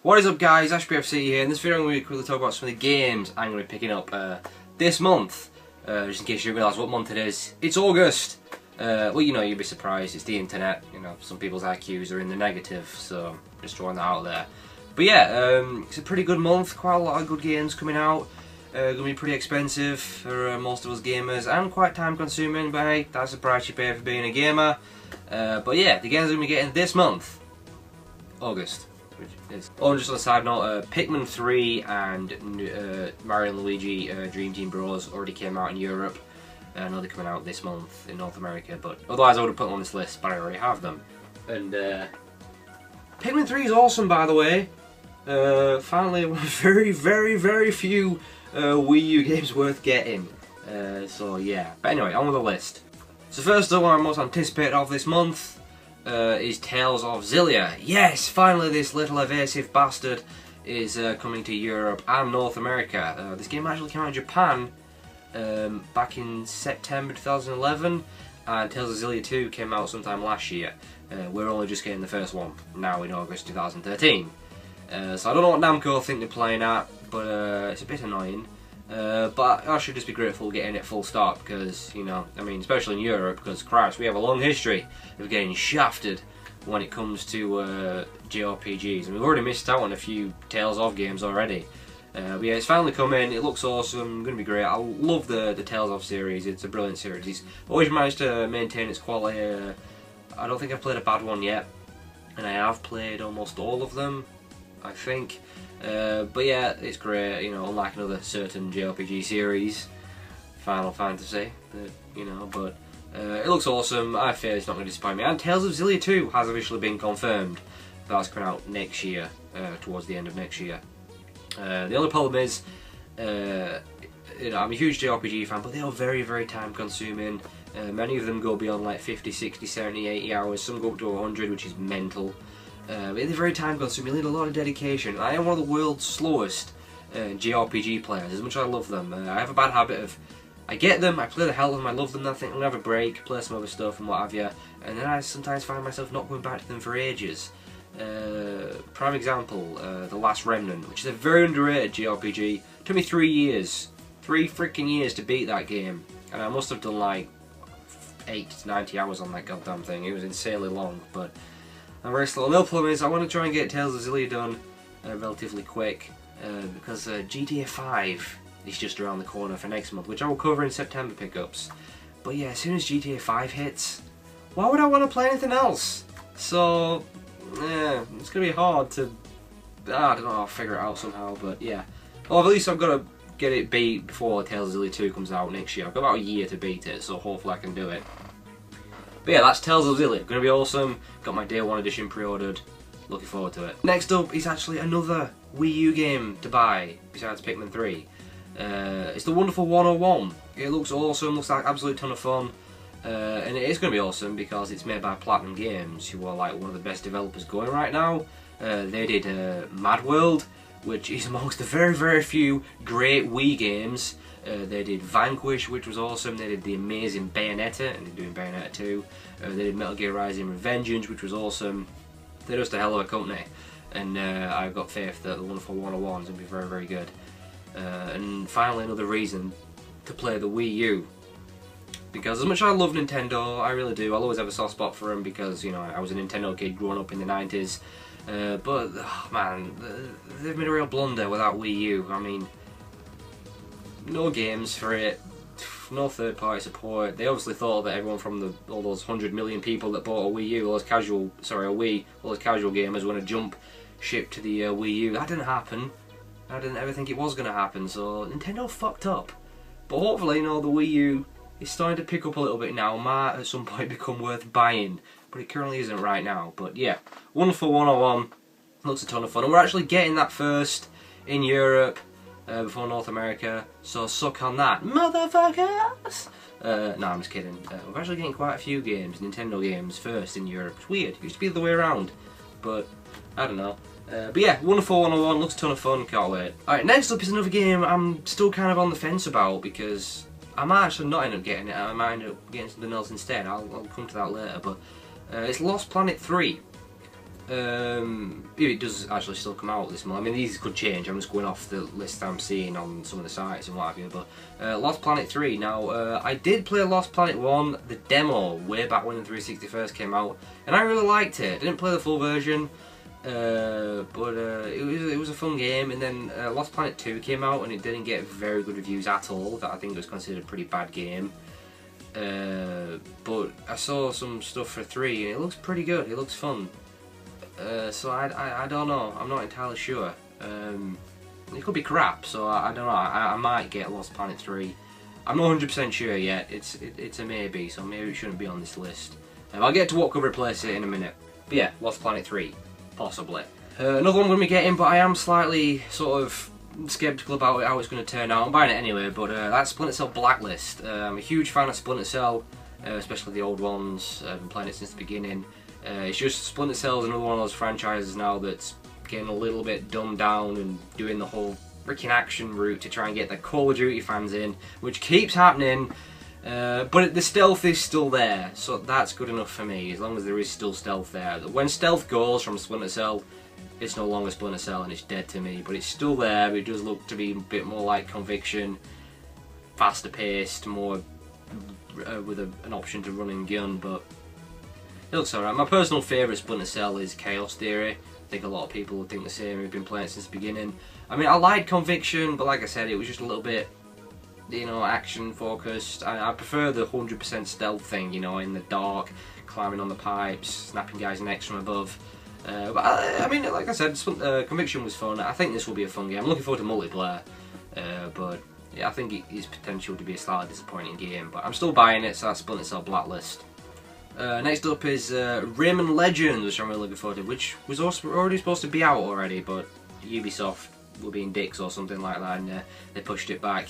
What is up guys, AshbyFC here. In this video I'm going to quickly talk about some of the games I'm going to be picking up this month. Just in case you realise what month it is. It's August. Well, you know, you'd be surprised, it's the internet. You know, some people's IQs are in the negative, so just throwing that out there. But yeah, it's a pretty good month, quite a lot of good games coming out. Going to be pretty expensive for most of us gamers and quite time consuming, but hey, that's the price you pay for being a gamer. But yeah, the games I'm going to be getting this month, August. Oh, just on a side note, Pikmin 3 and Mario and Luigi Dream Team Bros already came out in Europe. I know they're coming out this month in North America, but otherwise I would have put them on this list, but I already have them. And Pikmin 3 is awesome, by the way. Finally, one of very few Wii U games worth getting. So yeah, but anyway, on with the list. So first up, one I'm most anticipated of this month is Tales of Xillia. Yes, finally this little evasive bastard is coming to Europe and North America. This game actually came out in Japan back in September 2011, and Tales of Xillia 2 came out sometime last year. We're only just getting the first one now in August 2013. So I don't know what Namco think they're playing at, but it's a bit annoying. But I should just be grateful getting it full stop because, you know, I mean, especially in Europe, because Christ, we have a long history of getting shafted when it comes to JRPGs, and we've already missed out on a few Tales of games already. But yeah, it's finally come in, it looks awesome, going to be great. I love the Tales of series, it's a brilliant series. It's always managed to maintain its quality. I don't think I've played a bad one yet, and I have played almost all of them, I think. But yeah, it's great, you know, unlike another certain JRPG series, Final Fantasy, you know, but it looks awesome. I fear it's not going to disappoint me. And Tales of Xillia 2 has officially been confirmed. That's coming out next year, towards the end of next year. The only problem is, you know, I'm a huge JRPG fan, but they are very time consuming. Many of them go beyond like 50, 60, 70, 80 hours, some go up to 100, which is mental. They're very time consuming, you need a lot of dedication. I am one of the world's slowest JRPG players, as much as I love them. I have a bad habit of, I get them, I play the hell of them, I love them, then I think I'm going to have a break, play some other stuff and what have you, and then I sometimes find myself not going back to them for ages. Prime example, The Last Remnant, which is a very underrated JRPG. It took me 3 years, 3 freaking years to beat that game, and I must have done like 80 to 90 hours on that goddamn thing. It was insanely long, but I'm very slow. The other problem is I want to try and get Tales of Xillia done relatively quick because GTA 5 is just around the corner for next month, which I will cover in September pickups. But yeah, as soon as GTA 5 hits, why would I want to play anything else? So yeah, it's going to be hard to, I don't know, I'll figure it out somehow, but yeah. Well, at least I've got to get it beat before Tales of Xillia 2 comes out next year. I've got about a year to beat it, so hopefully I can do it. But yeah, that's Tales of Xillia. Gonna be awesome. Got my Day 1 edition pre-ordered. Looking forward to it. Next up is actually another Wii U game to buy, besides Pikmin 3. It's the Wonderful 101. It looks awesome, looks like an absolute ton of fun. And it is going to be awesome because it's made by Platinum Games, who are like one of the best developers going right now. They did Mad World, which is amongst the very few great Wii games. They did Vanquish, which was awesome. They did the amazing Bayonetta, and they're doing Bayonetta 2. They did Metal Gear Rising Revengeance, which was awesome. They're just a hell of a company, and I've got faith that the Wonderful 101 is going to be very good. And finally, another reason to play the Wii U, because as much as I love Nintendo, I really do. I'll always have a soft spot for them because, you know, I was a Nintendo kid growing up in the 90s. But oh, man, they've made a real blunder without Wii U. I mean, no games for it, no third-party support. They obviously thought that everyone from all those 100 million people that bought a Wii U, all those casual gamers, want to jump ship to the Wii U. That didn't happen. I didn't ever think it was going to happen. So Nintendo fucked up. But hopefully, you know, the Wii U is starting to pick up a little bit now. Might at some point become worth buying, but it currently isn't right now. But yeah, Wonderful 101 looks a ton of fun, and we're actually getting that first in Europe. Before North America, so suck on that, motherfuckers! No, I'm just kidding. We're actually getting quite a few games, Nintendo games, first in Europe. It's weird, it used to be the other way around, but I don't know. But yeah, Wonderful 101 looks a ton of fun, can't wait. Alright, next up is another game I'm still kind of on the fence about, because I might actually not end up getting it, I might end up getting something else instead. I'll come to that later, but it's Lost Planet 3. If it does actually still come out this month. I mean, these could change. I'm just going off the list I'm seeing on some of the sites and what have you. But Lost Planet 3. Now, I did play Lost Planet 1, the demo, way back when the 360 first came out, and I really liked it. I didn't play the full version, but it was a fun game. And then Lost Planet 2 came out, and it didn't get very good reviews at all. That I think it was considered a pretty bad game. But I saw some stuff for 3, and it looks pretty good. It looks fun. So I don't know. I'm not entirely sure. It could be crap. So I don't know. I might get Lost Planet 3. I'm not 100% sure yet. It's a maybe. So maybe it shouldn't be on this list. I'll get to what could replace it in a minute. But yeah, Lost Planet 3, possibly. Another one I'm going to be getting, but I am slightly sort of skeptical about how it's going to turn out. I'm buying it anyway, but that's Splinter Cell Blacklist. I'm a huge fan of Splinter Cell, especially the old ones. I've been playing it since the beginning. It's just Splinter Cell is another one of those franchises now that's getting a little bit dumbed down and doing the whole freaking action route to try and get the Call of Duty fans in, which keeps happening. But the stealth is still there, so that's good enough for me, as long as there is still stealth there. When stealth goes from Splinter Cell, it's no longer Splinter Cell and it's dead to me, but it's still there. But it does look to be a bit more like Conviction, faster paced, more with an option to run and gun, but it looks alright. My personal favourite Splinter Cell is Chaos Theory. I think a lot of people would think the same who've been playing it since the beginning. I mean, I liked Conviction, but like I said, it was just a little bit, you know, action focused. I prefer the 100% stealth thing, you know, in the dark, climbing on the pipes, snapping guys' necks from above. But I mean, like I said, Conviction was fun. I think this will be a fun game. I'm looking forward to multiplayer, but yeah, I think it is potential to be a slightly disappointing game. But I'm still buying it, so that's Splinter Cell Blacklist. Next up is Rayman Legends, which I'm really looking forward to, which was also already supposed to be out already, but Ubisoft were being dicks or something like that, and they pushed it back.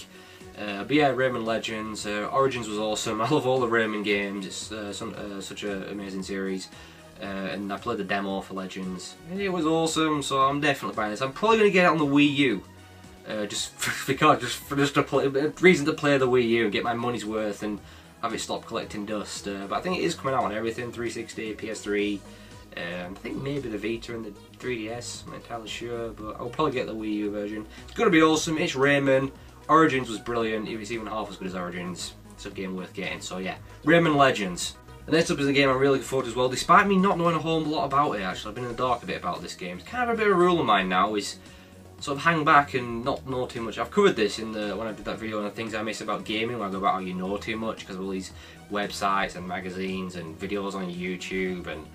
But yeah, Rayman Legends. Origins was awesome. I love all the Rayman games. It's such an amazing series. And I played the demo for Legends, and it was awesome. So I'm definitely buying this. I'm probably going to get it on the Wii U, just to play, a reason to play the Wii U and get my money's worth and have it stop collecting dust. But I think it is coming out on everything: 360, PS3. I think maybe the Vita and the 3DS. I'm not entirely sure, but I'll probably get the Wii U version. It's going to be awesome. It's Rayman. Origins was brilliant. It was even half as good as Origins. It's a game worth getting. So yeah, Rayman Legends. The next up is a game I'm really looking forward to as well, despite me not knowing a whole lot about it actually. I've been in the dark a bit about this game. It's kind of a bit of a rule of mine now, is sort of hang back and not know too much. I've covered this in when I did that video on the things I miss about gaming, where I go about how you know too much because of all these websites and magazines and videos on YouTube and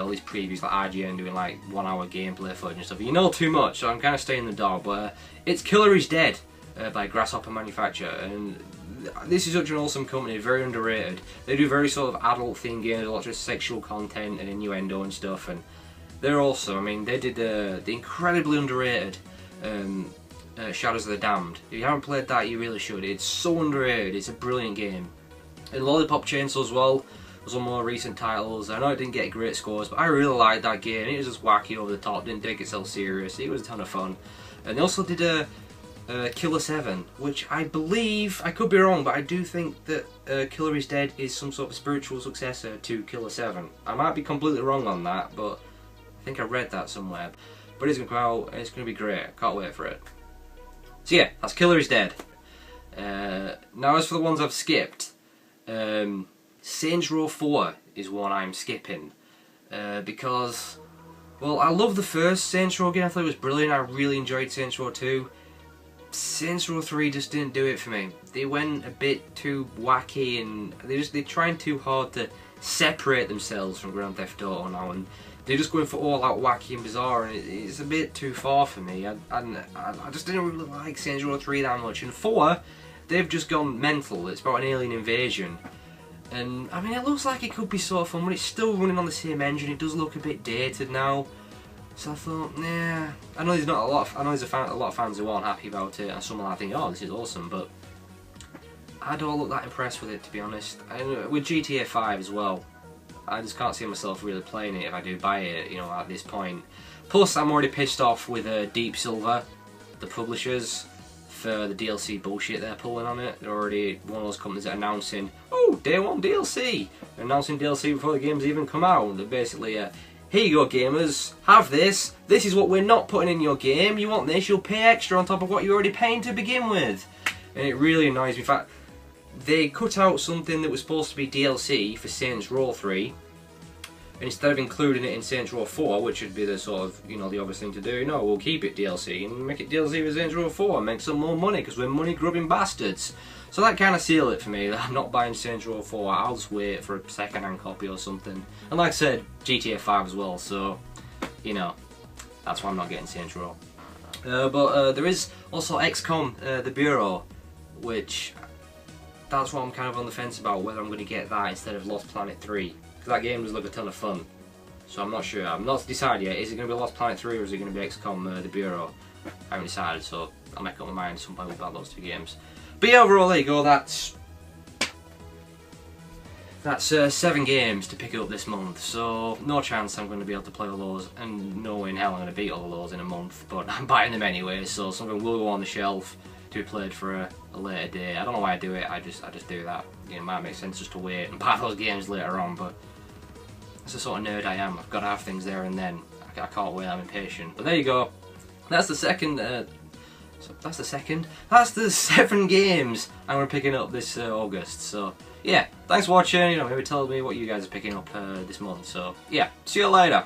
all these previews like IGN doing like 1 hour gameplay footage and stuff. You know too much, so I'm kind of staying in the dark. But it's Killer is Dead by Grasshopper Manufacture, and this is such an awesome company, very underrated. They do very sort of adult themed games, a lot of sexual content and innuendo and stuff, and they're awesome. I mean, they did the incredibly underrated Shadows of the Damned. If you haven't played that, you really should. It's so underrated. It's a brilliant game. And Lollipop Chainsaw as well was one more recent titles. I know it didn't get great scores, but I really liked that game. It was just wacky, over the top, didn't take itself serious. It was a ton of fun. And they also did a Killer 7, which I believe, I could be wrong, but I do think that Killer is Dead is some sort of spiritual successor to Killer 7. I might be completely wrong on that, but I think I read that somewhere. But it's going to come out, and it's going to be great. I can't wait for it. So yeah, that's Killer is Dead. Now as for the ones I've skipped, Saints Row 4 is one I'm skipping. Because, well, I love the first Saints Row game. I thought it was brilliant. I really enjoyed Saints Row 2. Saints Row 3 just didn't do it for me. They went a bit too wacky, and they're trying too hard to separate themselves from Grand Theft Auto now, and they're just going for all out wacky and bizarre, and it's a bit too far for me. I just didn't really like Saints Row 3 that much. And 4, they've just gone mental. It's about an alien invasion, and I mean, it looks like it could be sort of fun, but it's still running on the same engine. It does look a bit dated now. So I thought, nah. I know there's not a lot. I know there's a lot of fans who aren't happy about it, and some are thinking, "Oh, this is awesome," but I don't look that impressed with it, to be honest. And with GTA 5 as well, I just can't see myself really playing it if I do buy it, you know, at this point. Plus, I'm already pissed off with Deep Silver, the publishers, for the DLC bullshit they're pulling on it. They're already one of those companies that are announcing, "Oh, day one DLC," they're announcing DLC before the game's even come out. They're basically here you go gamers, have this. This is what we're not putting in your game. You want this, you'll pay extra on top of what you're already paying to begin with. And it really annoys me. In fact, they cut out something that was supposed to be DLC for Saints Row 3. And instead of including it in Saints Row 4, which would be the sort of, you know, the obvious thing to do, no, we'll keep it DLC and make it DLC for Saints Row 4 and make some more money because we're money grubbing bastards. So that kind of sealed it for me. I'm not buying Saints Row 4, I'll just wait for a second-hand copy or something. And like I said, GTA 5 as well, so, you know, that's why I'm not getting Saints Row. But there is also XCOM, The Bureau, which, that's what I'm kind of on the fence about, whether I'm going to get that instead of Lost Planet 3. That game does look a ton of fun, so I'm not sure. I'm not decided yet. Is it going to be Lost Planet 3 or is it going to be XCOM The Bureau? I haven't decided, so I'll make up my mind some point about those two games. But yeah, overall, there you go. That's 7 games to pick up this month, so no chance I'm going to be able to play all those, and no way in hell I'm going to beat all of those in a month, but I'm buying them anyway, so something will go on the shelf to be played for a later day. I don't know why I do it, I just do that. You know, it might make sense just to wait and buy those games later on, but that's the sort of nerd I am. I've got to have things there and then. I can't wait, I'm impatient. But there you go. That's the second, that's the 7 games I'm going to be picking up this August. So, yeah, thanks for watching. You know, maybe tell me what you guys are picking up this month. So, yeah, see you later.